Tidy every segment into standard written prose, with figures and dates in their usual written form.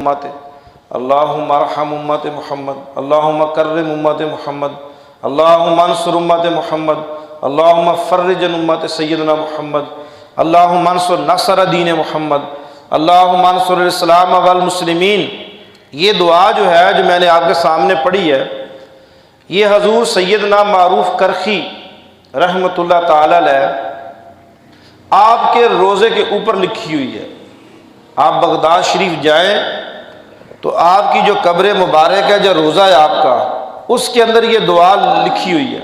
امت اللہم ارحم امت محمد، اللہم کرم امت محمد، اللہم انصر امت محمد، اللہم فرج امت سیدنا محمد، اللہم انصر نصر دین محمد، اللہم انصر الاسلام والمسلمین۔ یہ دعا جو ہے جو میں نے آپ کے سامنے پڑھی ہے، یہ حضور سیدنا معروف کرخی رحمتہ اللہ تعالی علیہ آپ کے روضے کے اوپر لکھی ہوئی ہے۔ آپ بغداد شریف جائیں تو آپ کی جو قبر مبارک ہے، جو روضہ ہے آپ کا، اس کے اندر یہ دعا لکھی ہوئی ہے۔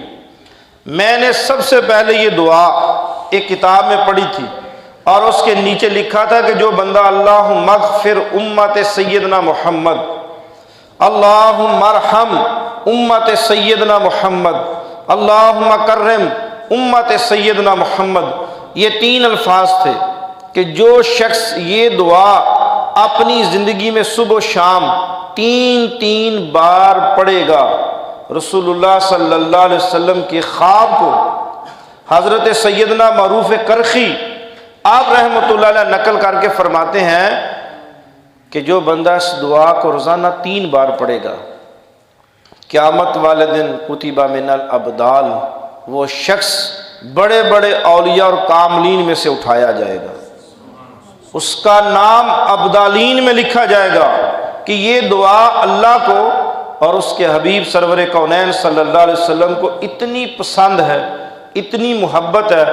میں نے سب سے پہلے یہ دعا ایک کتاب میں پڑھی تھی، اور اس کے نیچے لکھا تھا کہ جو بندہ اللہم اغفر امت سیدنا محمد، اللہم ارحم امت سیدنا محمد، اللہم کرم امت سیدنا محمد، یہ 3 الفاظ تھے کہ جو شخص یہ دعا اپنی زندگی میں صبح و شام 3 بار پڑھے گا، رسول اللہ صلی اللہ علیہ وسلم کے خواب کو حضرت سیدنا معروف کرخی آپ رحمۃ اللہ علیہ نقل کر کے فرماتے ہیں کہ جو بندہ اس دعا کو روزانہ 3 بار پڑھے گا، قیامت والے دن کتب من الابدال، وہ شخص بڑے بڑے اولیاء اور کاملین میں سے اٹھایا جائے گا، اس کا نام ابدالین میں لکھا جائے گا کہ یہ دعا اللہ کو اور اس کے حبیب سرور کونین صلی اللہ علیہ وسلم کو اتنی پسند ہے، اتنی محبت ہے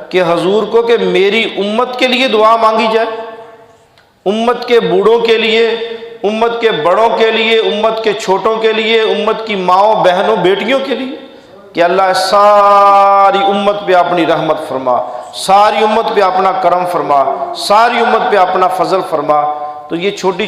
کہ حضور کو کہ میری امت کے لیے دعا مانگی جائے، امت کے بوڑھوں کے لیے، امت کے بڑوں کے لیے، امت کے چھوٹوں کے لیے، امت کی ماؤں بہنوں بیٹیوں کے لیے، کہ اللہ ساری امت پہ اپنی رحمت فرما، ساری امت پہ اپنا کرم فرما، ساری امت پہ اپنا فضل فرما۔ تو یہ چھوٹی چھوٹی